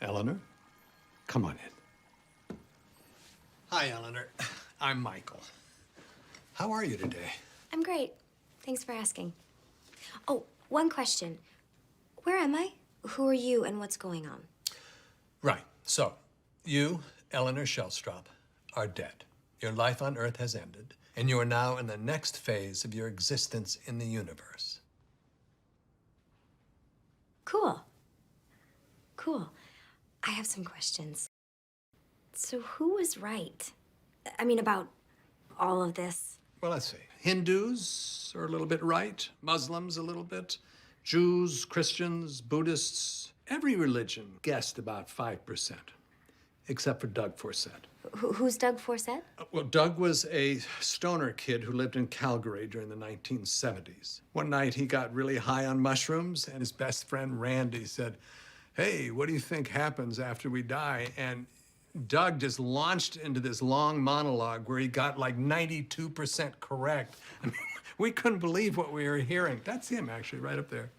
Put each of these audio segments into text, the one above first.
Eleanor, come on in. Hi, Eleanor. I'm Michael. How are you today? I'm great. Thanks for asking. Oh, one question. Where am I? Who are you and what's going on? Right. So, you, Eleanor Shellstrop, are dead. Your life on Earth has ended, and you are now in the next phase of your existence in the universe. Cool. Cool. I have some questions. So who was right? I mean, about all of this? Well, let's see. Hindus are a little bit right, Muslims a little bit, Jews, Christians, Buddhists, every religion guessed about 5%, except for Doug Forsett. Who's Doug Forsett? Well, Doug was a stoner kid who lived in Calgary during the 1970s. One night he got really high on mushrooms, and his best friend Randy said, "Hey, what do you think happens after we die?" And Doug just launched into this long monologue where he got like 92% correct. I mean, we couldn't believe what we were hearing. That's him, actually, right up there.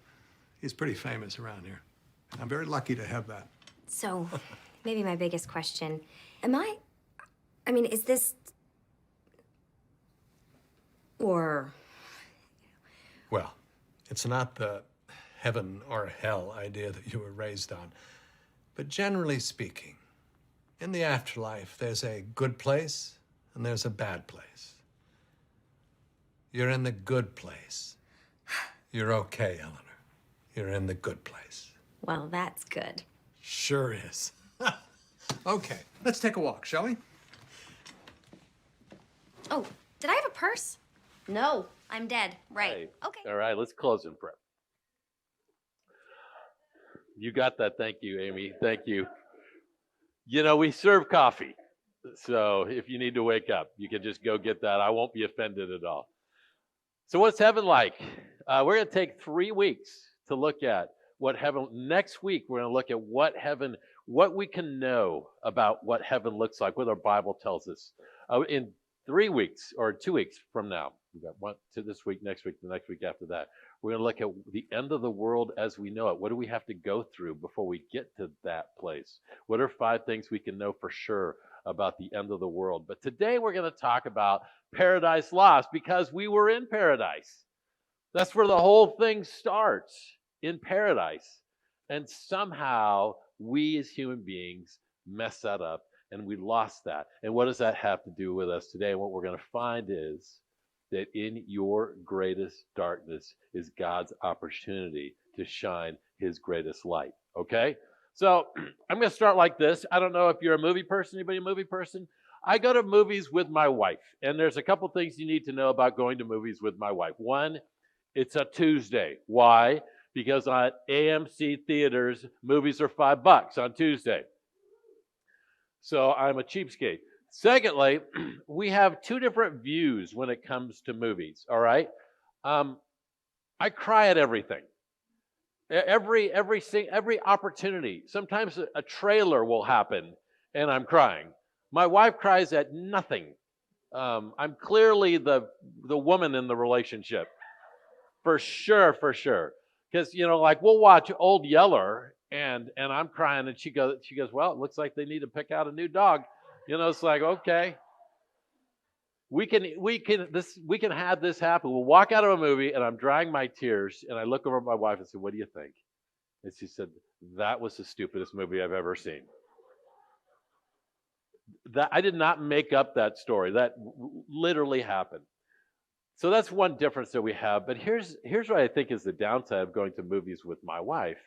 He's pretty famous around here. I'm very lucky to have that. So, maybe my biggest question. Is this... Or... Well, it's not the heaven or hell idea that you were raised on. But generally speaking, in the afterlife, there's a good place and there's a bad place. You're in the good place. You're okay, Eleanor. You're in the good place. Well, that's good. Sure is. Okay, let's take a walk, shall we? Oh, did I have a purse? No, I'm dead. Right. Right. Okay. All right, let's close in prayer. You got that. Thank you, Amy. Thank you. You know, we serve coffee. So if you need to wake up, you can just go get that. I won't be offended at all. So what's heaven like? We're going to take 3 weeks to look at what heaven, next week, we're going to look at what we can know about what heaven looks like, what our Bible tells us. In 3 weeks or 2 weeks from now, we've got one to this week, next week, the next week after that. We're going to look at the end of the world as we know it. What do we have to go through before we get to that place? What are 5 things we can know for sure about the end of the world? But today we're going to talk about Paradise Lost because we were in paradise. That's where the whole thing starts, in paradise. And somehow we as human beings mess that up and we lost that. And what does that have to do with us today? And what we're going to find is that in your greatest darkness is God's opportunity to shine his greatest light. Okay? So I'm going to start like this. I don't know if you're a movie person. Anybody a movie person? I go to movies with my wife. And there's a couple things you need to know about going to movies with my wife. One, it's a Tuesday. Why? Because on AMC theaters, movies are $5 on Tuesday. So I'm a cheapskate. Secondly, we have 2 different views when it comes to movies, all right? I cry at everything. Every opportunity. Sometimes a trailer will happen and I'm crying. My wife cries at nothing. I'm clearly the woman in the relationship. For sure. Because, like we'll watch Old Yeller and I'm crying and she goes, well, it looks like they need to pick out a new dog. It's like, okay. We can have this happen. We'll walk out of a movie and I'm drying my tears and I look over at my wife and say, what do you think? And she said, that was the stupidest movie I've ever seen. That I did not make up that story. That literally happened. So that's one difference that we have. But here's what I think is the downside of going to movies with my wife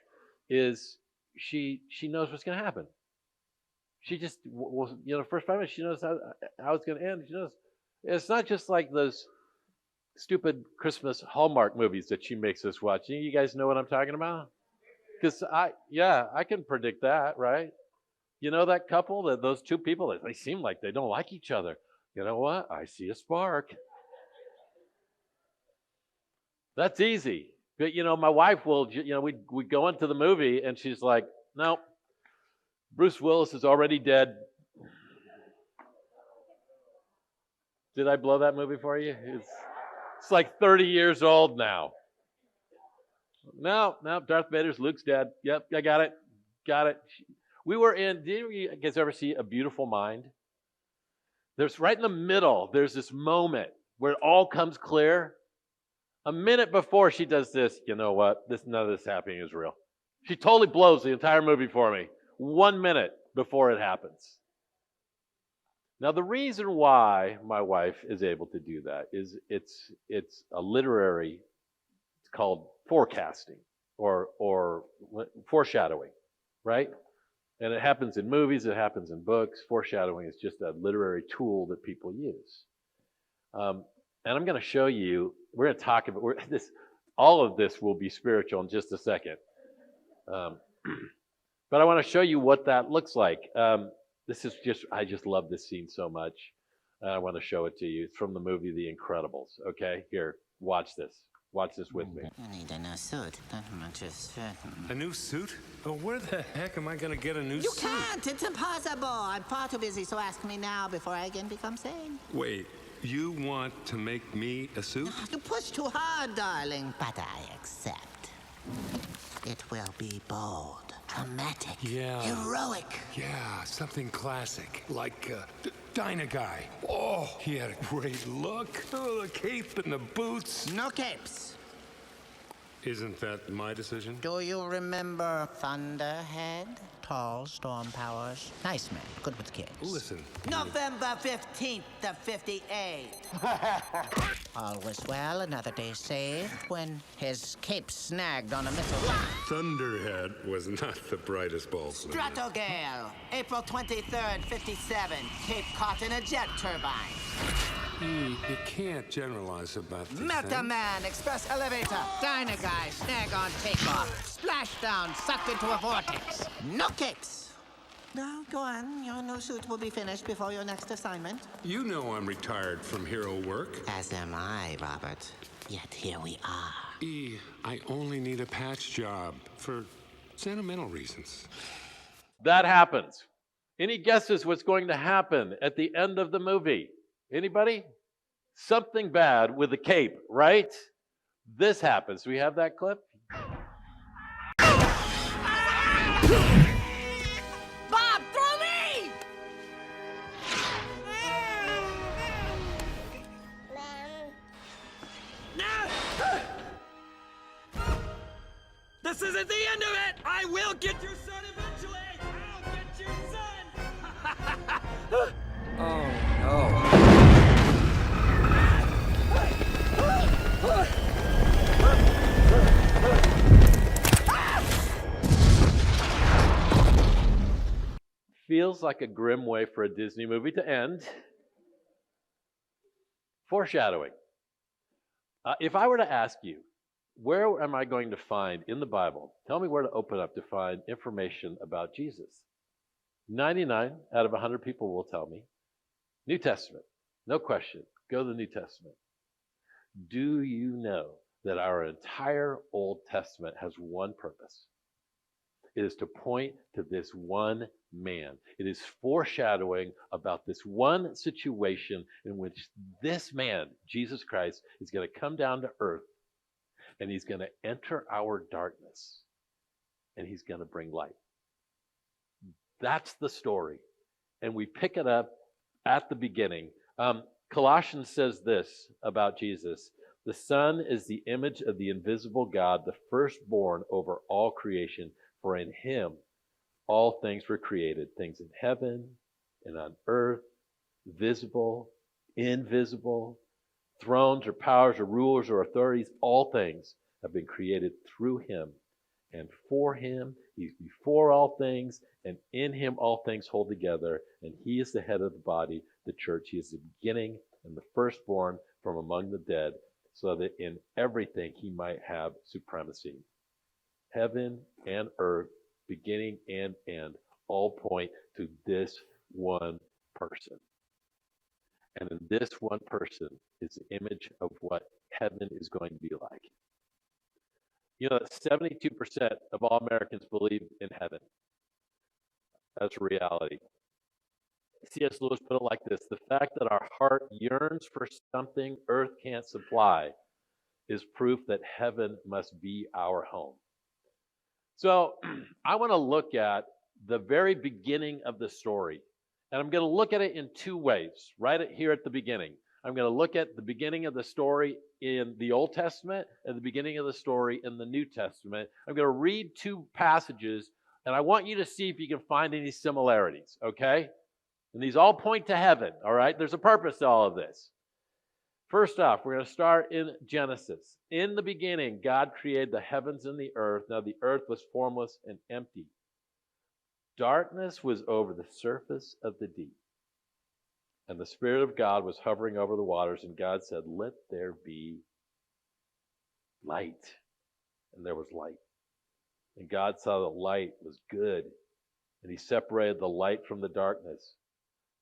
is she knows what's going to happen. She just, first 5 minutes, she knows how it's going to end. She knows. It's not just like those stupid Christmas Hallmark movies that she makes us watch. You guys know what I'm talking about? Because I can predict that, right? You know that couple, those 2 people, they seem like they don't like each other. You know what? I see a spark. That's easy. But, my wife will, we go into the movie and she's like, no, Bruce Willis is already dead. Did I blow that movie for you? It's like 30 years old now. No, Darth Vader's Luke's dead. Yep, I got it. We were in, did you guys ever see A Beautiful Mind? There's right in the middle, there's this moment where it all comes clear. A minute before she does this, you know what? None of this happening is real. She totally blows the entire movie for me. 1 minute before it happens. Now, the reason why my wife is able to do that is it's a literary, it's called forecasting or foreshadowing, right? And it happens in movies, it happens in books. Foreshadowing is just a literary tool that people use. And I'm going to show you, we're going to talk about this. All of this will be spiritual in just a second. But I want to show you what that looks like. I just love this scene so much. I want to show it to you. It's from the movie The Incredibles. Okay, here, watch this. Watch this with me. I need a new suit. That much is certain. A new suit? Oh, where the heck am I gonna get a new You suit? can't! It's impossible! I'm far too busy, so ask me now before I again become sane. Wait, you want to make me a suit? You push too hard, darling, but I accept. It will be bold, dramatic, Yeah. heroic. Yeah, something classic, like Dyna Guy. Oh, he had a great look. Oh, the cape and the boots. No capes. Isn't that my decision? Do you remember Thunderhead? Tall, storm powers. Nice man, good with kids. Listen. November 15th of 58. All was well, another day saved, when his cape snagged on a missile. Thunderhead was not the brightest bulb. Stratogale, April 23rd, 57. Cape caught in a jet turbine. You can't generalize about this. Metaman, express elevator. Dyna Guy, snag on takeoff. Splashdown, sucked into a vortex. No capes. Now, go on. Your new suit will be finished before your next assignment. You know I'm retired from hero work. As am I, Robert. Yet here we are. I only need a patch job for sentimental reasons. That happens. Any guesses what's going to happen at the end of the movie? Anybody? Something bad with the cape, right? This happens. Do we have that clip? Bob, throw me! This isn't the end of it! I will get your son eventually! I'll get your son! Feels like a grim way for a Disney movie to end. Foreshadowing. If I were to ask you, where am I going to find in the Bible? Tell me where to open up to find information about Jesus. 99 out of 100 people will tell me. New Testament. No question. Go to the New Testament. Do you know that our entire Old Testament has one purpose? It is to point to this one man. It is foreshadowing about this one situation in which this man, Jesus Christ, is going to come down to earth and he's going to enter our darkness and he's going to bring light. That's the story. And we pick it up at the beginning. Colossians says this about Jesus. The Son is the image of the invisible God, the firstborn over all creation. For in him all things were created, things in heaven and on earth, visible, invisible, thrones or powers or rulers or authorities, all things have been created through him and for him. He's before all things, and in him all things hold together, and he is the head of the body, the church. He is the beginning and the firstborn from among the dead, so that in everything he might have supremacy. Heaven and earth, beginning and end, all point to this one person. And in this one person is the image of what heaven is going to be like. You know, 72% of all Americans believe in heaven. That's a reality. C.S. Lewis put it like this: the fact that our heart yearns for something earth can't supply is proof that heaven must be our home. So I want to look at the very beginning of the story. And I'm going to look at it in two ways, right here at the beginning. I'm going to look at the beginning of the story in the Old Testament and the beginning of the story in the New Testament. I'm going to read two passages, and I want you to see if you can find any similarities, okay? And these all point to heaven, all right? There's a purpose to all of this. First off, we're going to start in Genesis. In the beginning, God created the heavens and the earth. Now the earth was formless and empty. Darkness was over the surface of the deep. And the Spirit of God was hovering over the waters, and God said, "Let there be light." And there was light. And God saw that light was good, and he separated the light from the darkness.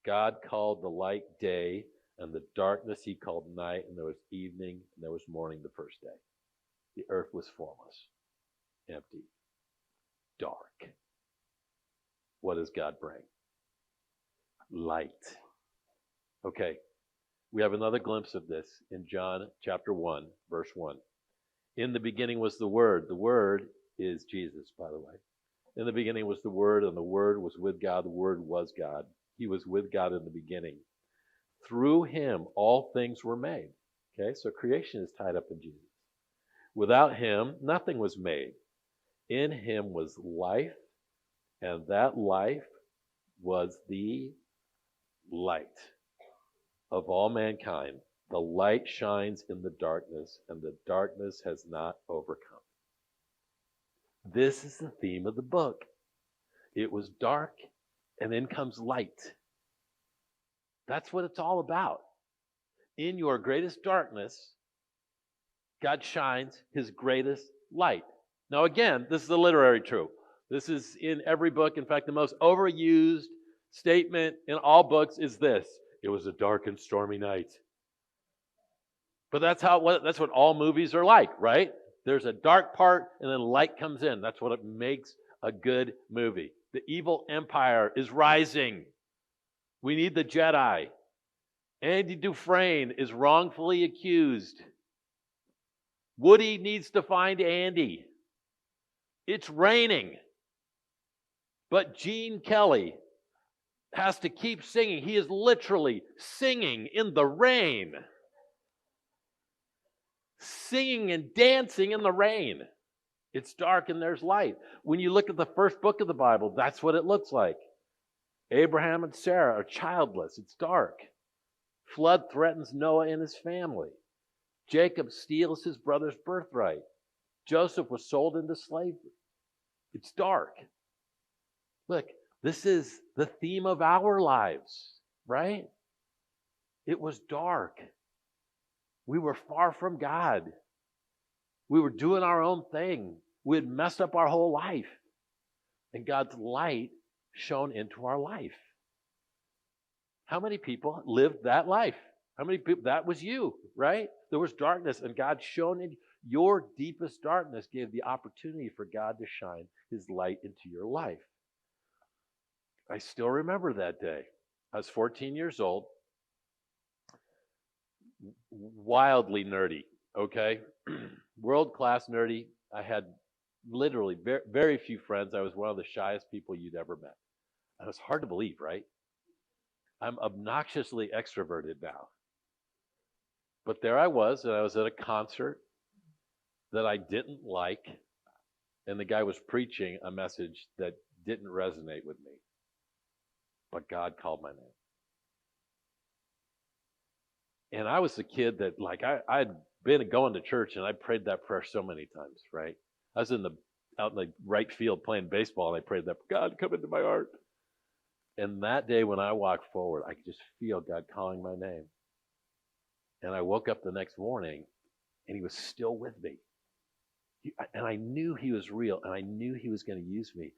God called the light day, and the darkness he called night, and there was evening, and there was morning the first day. The earth was formless, empty, dark. What does God bring? Light. Okay, we have another glimpse of this in John chapter 1, verse 1. In the beginning was the Word. The Word is Jesus, by the way. In the beginning was the Word, and the Word was with God. The Word was God. He was with God in the beginning. Through him, all things were made. Okay, so creation is tied up in Jesus. Without him, nothing was made. In him was life, and that life was the light of all mankind. The light shines in the darkness, and the darkness has not overcome. This is the theme of the book. It was dark, and then comes light. That's what it's all about. In your greatest darkness, God shines his greatest light. Now again, this is a literary truth. This is in every book. In fact, the most overused statement in all books is this: "It was a dark and stormy night." But that's what all movies are like, right? There's a dark part and then light comes in. That's what it makes a good movie. The evil empire is rising. We need the Jedi. Andy Dufresne is wrongfully accused. Woody needs to find Andy. It's raining. But Gene Kelly has to keep singing. He is literally singing in the rain. Singing and dancing in the rain. It's dark and there's light. When you look at the first book of the Bible, that's what it looks like. Abraham and Sarah are childless. It's dark. Flood threatens Noah and his family. Jacob steals his brother's birthright. Joseph was sold into slavery. It's dark. Look, this is the theme of our lives, right? It was dark. We were far from God. We were doing our own thing. We had messed up our whole life. And God's light shone into our life. How many people lived that life? How many people? That was you, right? There was darkness, and God shone in your deepest darkness, gave the opportunity for God to shine his light into your life. I still remember that day. I was 14 years old, wildly nerdy, okay? World-class nerdy. I had literally very, very few friends. I was one of the shyest people you'd ever met. And it's hard to believe, right? I'm obnoxiously extroverted now. But there I was, and I was at a concert that I didn't like, and the guy was preaching a message that didn't resonate with me. But God called my name. And I was the kid that, like, I'd been going to church, and I prayed that prayer so many times, right? I was out in the right field playing baseball, and I prayed that, "God, come into my heart." And that day when I walked forward, I could just feel God calling my name. And I woke up the next morning, and he was still with me. And I knew he was real, and I knew he was going to use me.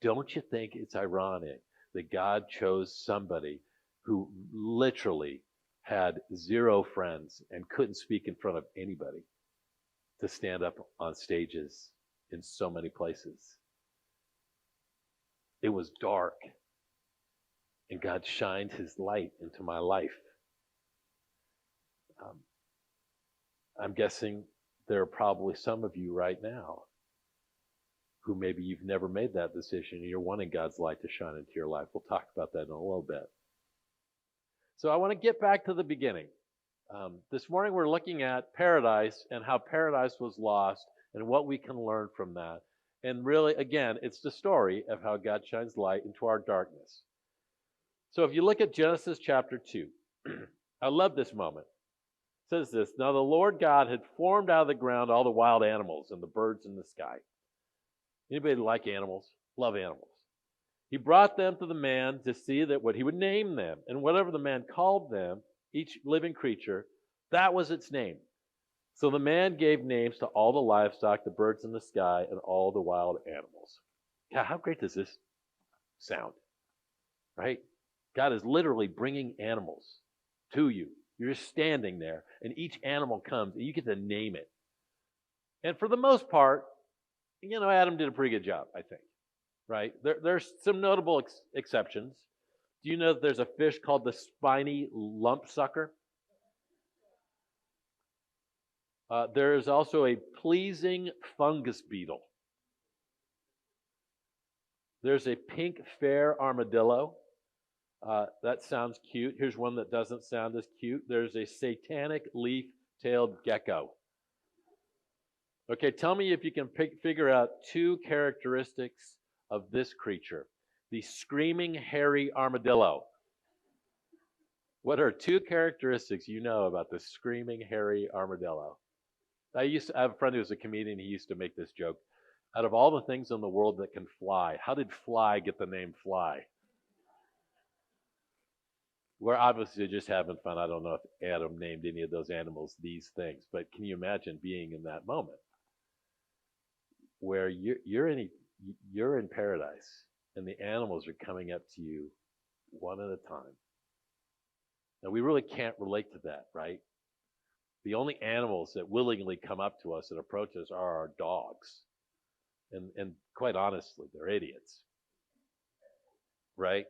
Don't you think it's ironic that God chose somebody who literally had zero friends and couldn't speak in front of anybody to stand up on stages in so many places? It was dark, and God shined his light into my life. I'm guessing there are probably some of you right now who maybe you've never made that decision and you're wanting God's light to shine into your life. We'll talk about that in a little bit. So I want to get back to the beginning. This morning we're looking at paradise and how paradise was lost and what we can learn from that. And really, again, it's the story of how God shines light into our darkness. So if you look at Genesis chapter 2, I love this moment. It says this, "Now the Lord God had formed out of the ground all the wild animals and the birds in the sky." Anybody like animals? Love animals. He brought them to the man to see that what he would name them. And whatever the man called them, each living creature, that was its name. So the man gave names to all the livestock, the birds in the sky, and all the wild animals. God, how great does this sound? Right? God is literally bringing animals to you. You're just standing there, and each animal comes, and you get to name it. And for the most part, Adam did a pretty good job, I think. Right? There's some notable exceptions. Do you know that there's a fish called the spiny lumpsucker? There is also a pleasing fungus beetle. There's a pink fair armadillo. That sounds cute. Here's one that doesn't sound as cute. There's a satanic leaf-tailed gecko. Okay, tell me if you can figure out two characteristics of this creature. The screaming hairy armadillo. What are two characteristics you know about the screaming hairy armadillo? I have a friend who was a comedian. He used to make this joke. Out of all the things in the world that can fly, how did fly get the name fly? We're obviously just having fun. I don't know if Adam named any of those animals these things, but can you imagine being in that moment where you're in paradise and the animals are coming up to you one at a time? Now, we really can't relate to that, right? The only animals that willingly come up to us and approach us are our dogs. And quite honestly, they're idiots, right?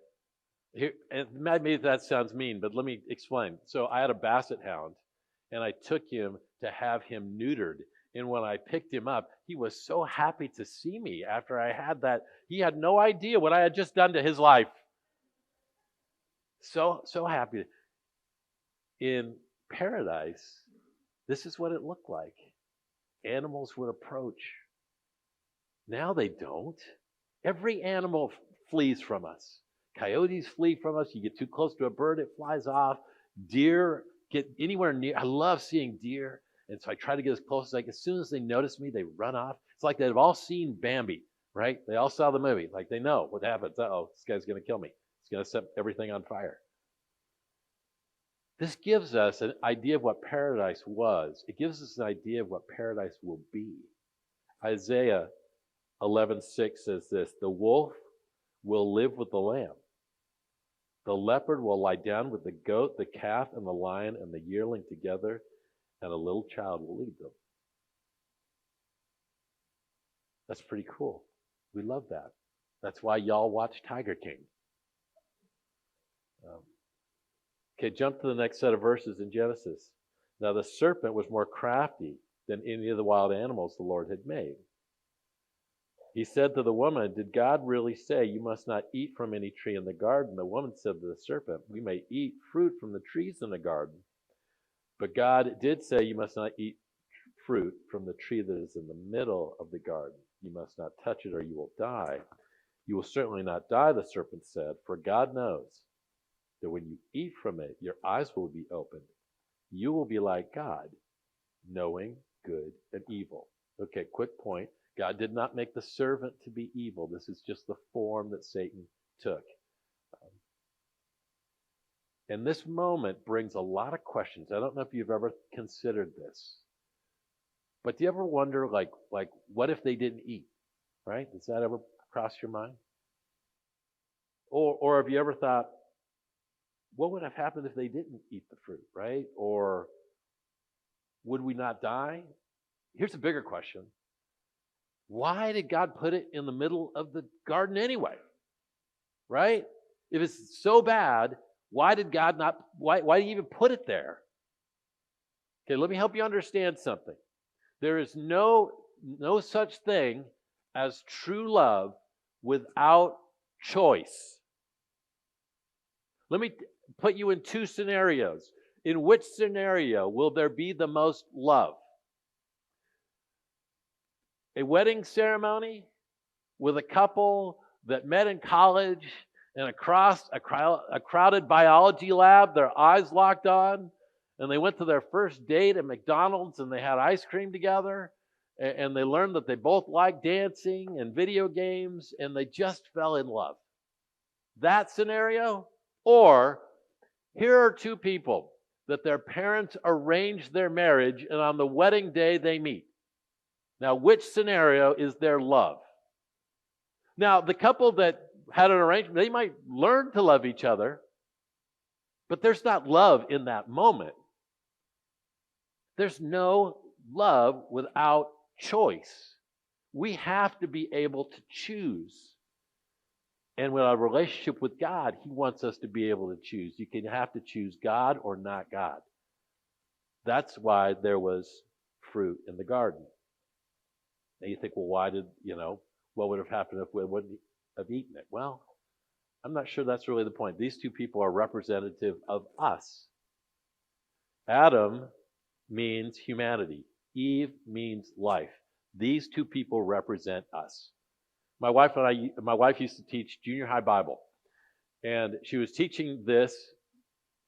Here, and maybe that sounds mean, but let me explain. So I had a basset hound, and I took him to have him neutered. And when I picked him up, he was so happy to see me after I had that. He had no idea what I had just done to his life. So happy. In paradise, this is what it looked like. Animals would approach. Now they don't. Every animal flees from us. Coyotes flee from us. You get too close to a bird, it flies off. Deer get anywhere near. I love seeing deer. And so I try to get as close as I can. As soon as they notice me, they run off. It's like they've all seen Bambi, right? They all saw the movie. Like they know what happens. Uh-oh, this guy's going to kill me. He's going to set everything on fire. This gives us an idea of what paradise was. It gives us an idea of what paradise will be. Isaiah 11:6 says this, "The wolf will live with the lamb. The leopard will lie down with the goat, the calf, and the lion, and the yearling together, and a little child will lead them." That's pretty cool. We love that. That's why y'all watch Tiger King. Okay, jump to the next set of verses in Genesis. "Now the serpent was more crafty than any of the wild animals the Lord had made. He said to the woman, 'Did God really say you must not eat from any tree in the garden?' The woman said to the serpent, 'We may eat fruit from the trees in the garden. But God did say you must not eat fruit from the tree that is in the middle of the garden. You must not touch it or you will die.' 'You will certainly not die,' the serpent said, 'for God knows that when you eat from it, your eyes will be opened. You will be like God, knowing good and evil.'" Okay, quick point. God did not make the servant to be evil. This is just the form that Satan took. And this moment brings a lot of questions. I don't know if you've ever considered this. But do you ever wonder, like what if they didn't eat? Right? Does that ever cross your mind? Or have you ever thought, what would have happened if they didn't eat the fruit, right? Or would we not die? Here's a bigger question. Why did God put it in the middle of the garden anyway? Right? If it's so bad, why did God not, why did he even put it there? Okay, let me help you understand something. There is no such thing as true love without choice. Let me put you in two scenarios. In which scenario will there be the most love? A wedding ceremony with a couple that met in college and across a crowded biology lab, their eyes locked on, and they went to their first date at McDonald's and they had ice cream together, and they learned that they both liked dancing and video games, and they just fell in love. That scenario? Or here are two people that their parents arranged their marriage, and on the wedding day they meet. Now, which scenario is their love? Now, the couple that had an arrangement, they might learn to love each other, but there's not love in that moment. There's no love without choice. We have to be able to choose. And with our relationship with God, He wants us to be able to choose. You can have to choose God or not God. That's why there was fruit in the garden. Now you think, well, why did, what would have happened if we wouldn't have eaten it? Well, I'm not sure that's really the point. These two people are representative of us. Adam means humanity. Eve means life. These two people represent us. My wife used to teach junior high Bible, and she was teaching this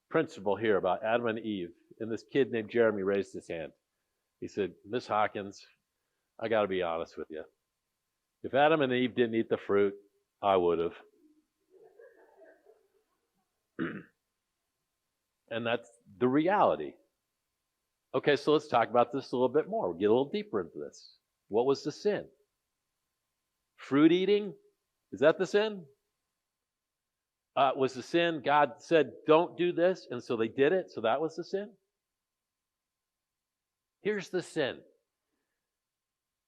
principle here about Adam and Eve, and this kid named Jeremy raised his hand. He said, Miss Hawkins, I got to be honest with you. If Adam and Eve didn't eat the fruit, I would have. And that's the reality. Okay, so let's talk about this a little bit more. We'll get a little deeper into this. What was the sin? Fruit eating? Is that the sin? Was the sin God said, don't do this, and so they did it, so that was the sin? Here's the sin.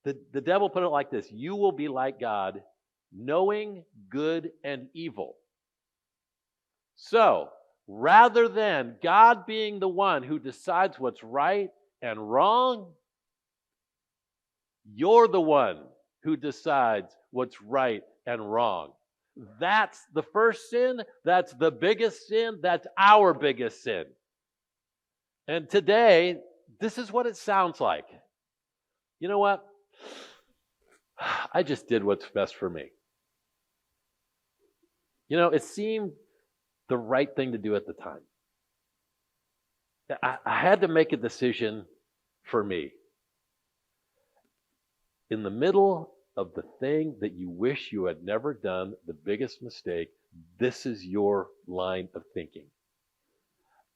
The devil put it like this: you will be like God, knowing good and evil. So, rather than God being the one who decides what's right and wrong, you're the one who decides what's right and wrong. That's the first sin. That's the biggest sin. That's our biggest sin. And today, this is what it sounds like. You know what? I just did what's best for me. It seemed the right thing to do at the time. I had to make a decision for me. In the middle of the thing that you wish you had never done, the biggest mistake, this is your line of thinking.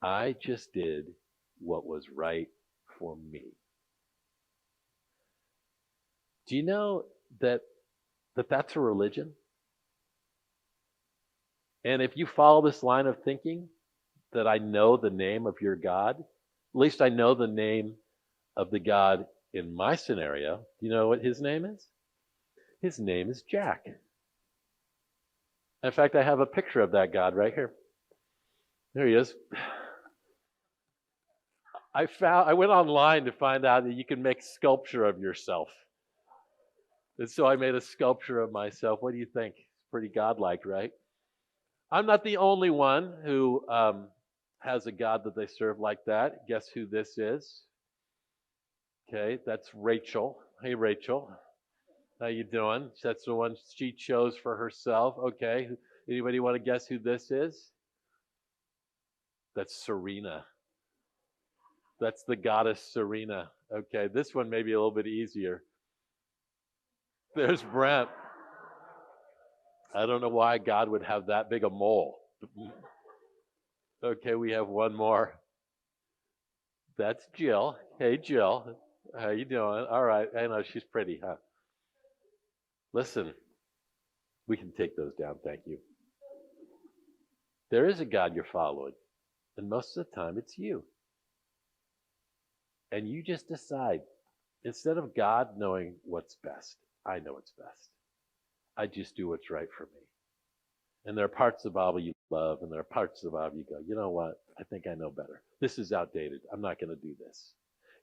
I just did what was right for me. Do you know that that's a religion? And if you follow this line of thinking, that I know the name of your God, at least I know the name of the God in my scenario. Do you know what his name is? His name is Jack. In fact, I have a picture of that God right here. There he is. I went online to find out that you can make sculpture of yourself. And so I made a sculpture of myself. What do you think? It's pretty godlike, right? I'm not the only one who has a God that they serve like that. Guess who this is? Okay, that's Rachel. Hey, Rachel. How you doing? That's the one she chose for herself. Okay. Anybody want to guess who this is? That's Serena. That's the goddess Serena. Okay, this one may be a little bit easier. There's Brent. I don't know why God would have that big a mole. Okay, we have one more. That's Jill. Hey, Jill. How you doing? All right. I know she's pretty, huh? Listen, we can take those down. Thank you. There is a God you're following, and most of the time it's you. And you just decide, instead of God knowing what's best, I know what's best. I just do what's right for me. And there are parts of the Bible you love, and there are parts of the Bible you go, you know what? I think I know better. This is outdated. I'm not going to do this.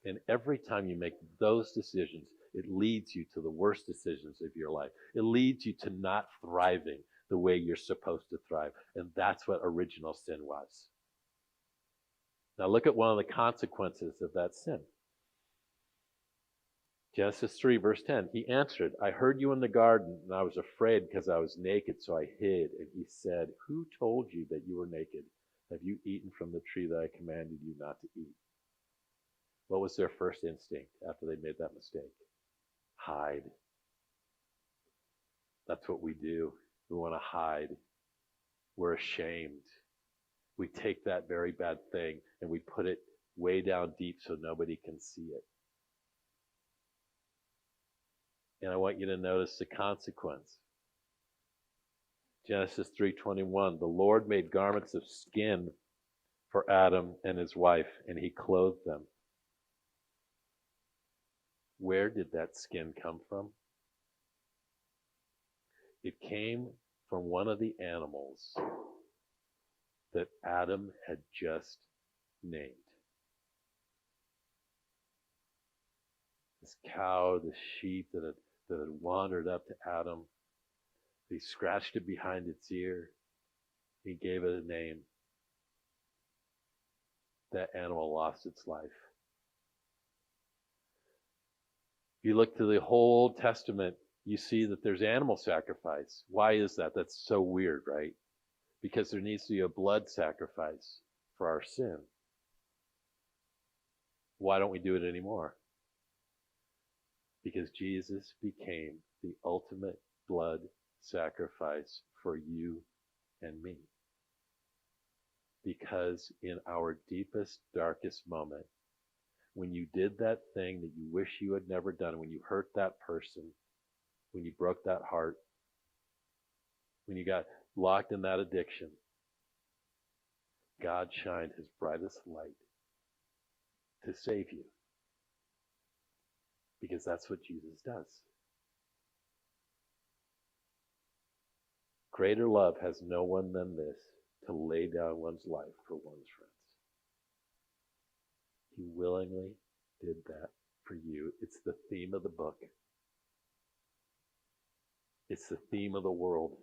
And every time you make those decisions, it leads you to the worst decisions of your life. It leads you to not thriving the way you're supposed to thrive. And that's what original sin was. Now look at one of the consequences of that sin. Genesis 3, verse 10. He answered, I heard you in the garden, and I was afraid because I was naked, so I hid. And he said, who told you that you were naked? Have you eaten from the tree that I commanded you not to eat? What was their first instinct after they made that mistake? Hide. That's what we do. We want to hide. We're ashamed. We take that very bad thing and we put it way down deep so nobody can see it. And I want you to notice the consequence. Genesis 3:21, the Lord made garments of skin for Adam and his wife, and he clothed them. Where did that skin come from? It came from one of the animals that Adam had just named. This cow, this sheep that had wandered up to Adam. He scratched it behind its ear. He gave it a name. That animal lost its life. If you look to the whole Old Testament, you see that there's animal sacrifice. Why is that? That's so weird, right? Because there needs to be a blood sacrifice for our sin. Why don't we do it anymore? Because Jesus became the ultimate blood sacrifice for you and me. Because in our deepest, darkest moment, when you did that thing that you wish you had never done, when you hurt that person, when you broke that heart, when you got locked in that addiction, God shined his brightest light to save you. Because that's what Jesus does. Greater love has no one than this, to lay down one's life for one's friends. He willingly did that for you. It's the theme of the book. It's the theme of the world.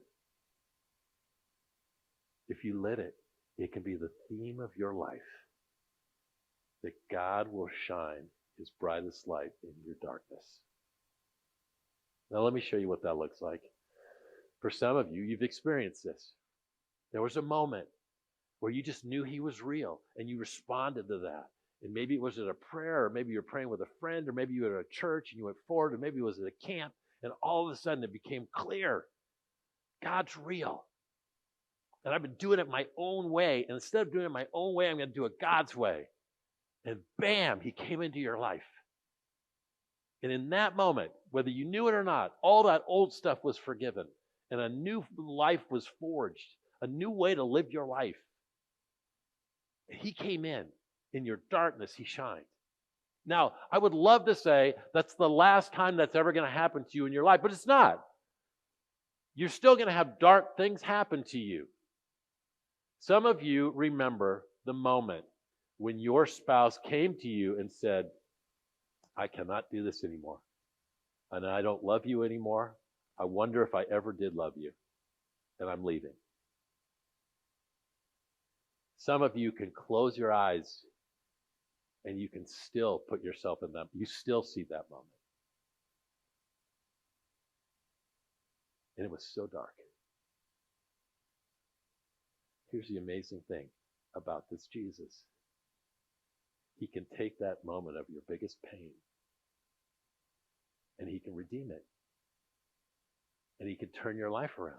If you let it, it can be the theme of your life. That God will shine his brightest light in your darkness. Now let me show you what that looks like. For some of you, you've experienced this. There was a moment where you just knew he was real and you responded to that. And maybe it was at a prayer, or maybe you were praying with a friend, or maybe you were at a church and you went forward, or maybe it was at a camp, and all of a sudden it became clear. God's real. And I've been doing it my own way. And instead of doing it my own way, I'm going to do it God's way. And bam, he came into your life. And in that moment, whether you knew it or not, all that old stuff was forgiven. And a new life was forged. A new way to live your life. He came in your darkness, he shined. Now, I would love to say that's the last time that's ever going to happen to you in your life, but it's not. You're still going to have dark things happen to you. Some of you remember the moment when your spouse came to you and said, I cannot do this anymore. And I don't love you anymore. I wonder if I ever did love you. And I'm leaving. Some of you can close your eyes and you can still put yourself in them. You still see that moment. And it was so dark. Here's the amazing thing about this Jesus. He can take that moment of your biggest pain and he can redeem it. And he can turn your life around.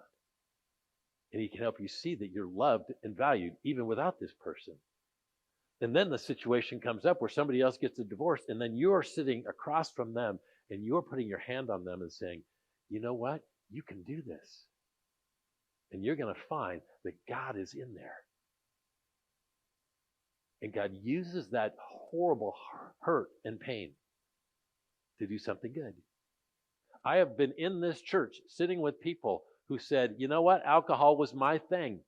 And he can help you see that you're loved and valued even without this person. And then the situation comes up where somebody else gets a divorce and then you're sitting across from them and you're putting your hand on them and saying, you know what? You can do this. And you're going to find that God is in there. And God uses that horrible hurt and pain to do something good. I have been in this church sitting with people who said, you know what? Alcohol was my thing.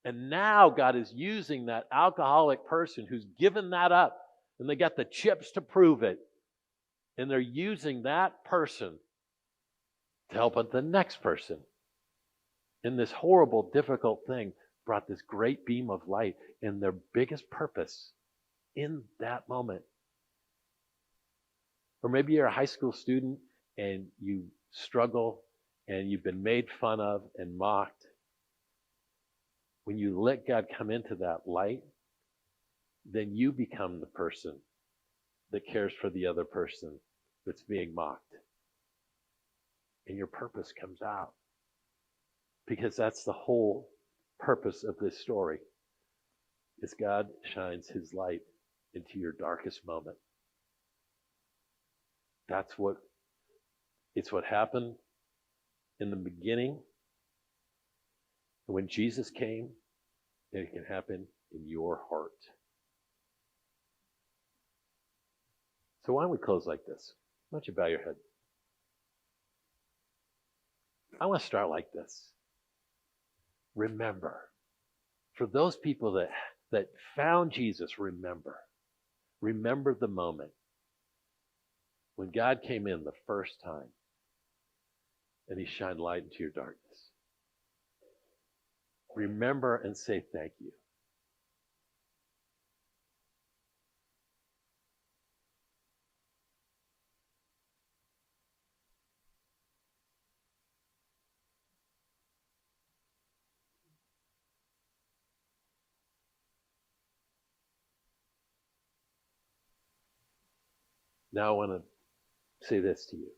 And now God is using that alcoholic person who's given that up, and they got the chips to prove it. And they're using that person to help out the next person. And this horrible, difficult thing brought this great beam of light and their biggest purpose in that moment. Or maybe you're a high school student and you struggle and you've been made fun of and mocked. When you let God come into that light, then you become the person that cares for the other person that's being mocked. And your purpose comes out. Because that's the whole purpose of this story, is God shines his light into your darkest moment. It's what happened in the beginning. When Jesus came, and it can happen in your heart. So why don't we close like this? Why don't you bow your head? I want to start like this. Remember. For those people that found Jesus, remember. Remember the moment when God came in the first time and he shined light into your darkness. Remember and say thank you. Now I want to say this to you.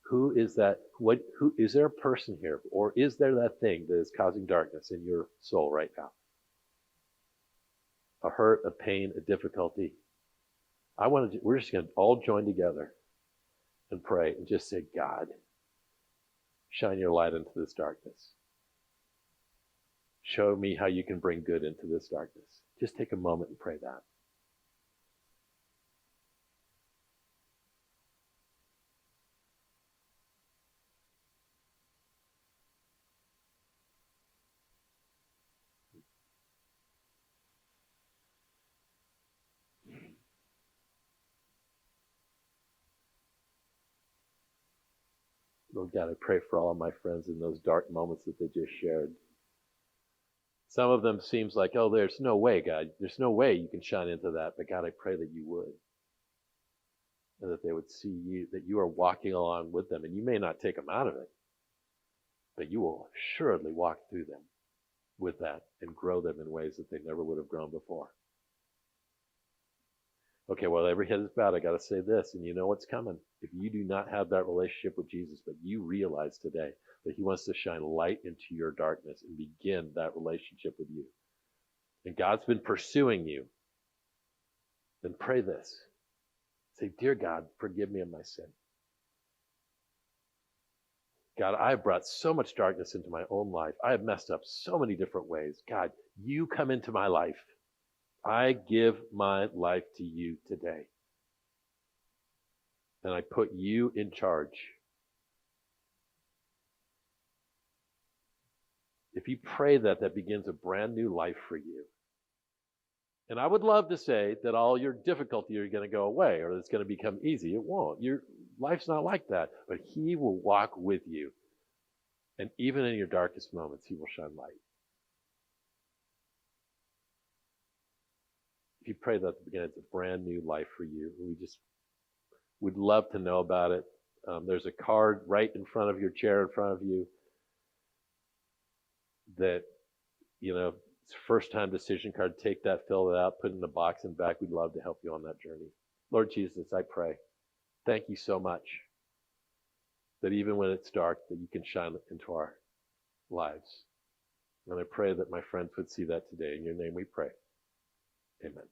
Who is that? Who is there a person here, or is there that thing that is causing darkness in your soul right now? A hurt, a pain, a difficulty. We're just going to all join together and pray and just say, God, shine your light into this darkness. Show me how you can bring good into this darkness. Just take a moment and pray that. Lord God, I pray for all of my friends in those dark moments that they just shared. Some of them seems like, oh, there's no way, God. There's no way you can shine into that. But God, I pray that you would. And that they would see you, that you are walking along with them. And you may not take them out of it, but you will assuredly walk through them with that and grow them in ways that they never would have grown before. Okay, well, every head is bowed. I got to say this, and you know what's coming. If you do not have that relationship with Jesus, but you realize today that he wants to shine light into your darkness and begin that relationship with you, and God's been pursuing you, then pray this. Say, dear God, forgive me of my sin. God, I have brought so much darkness into my own life. I have messed up so many different ways. God, you come into my life. I give my life to you today. And I put you in charge. If you pray that, that begins a brand new life for you. And I would love to say that all your difficulty are going to go away or it's going to become easy. It won't. Your life's not like that. But he will walk with you. And even in your darkest moments, he will shine light. If you pray that at the beginning, it's a brand new life for you. We just would love to know about it. There's a card right in front of your chair in front of you that, it's a first-time decision card. Take that, fill it out, put it in the box and back. We'd love to help you on that journey. Lord Jesus, I pray. Thank you so much that even when it's dark, that you can shine into our lives. And I pray that my friends would see that today. In your name we pray. Amen.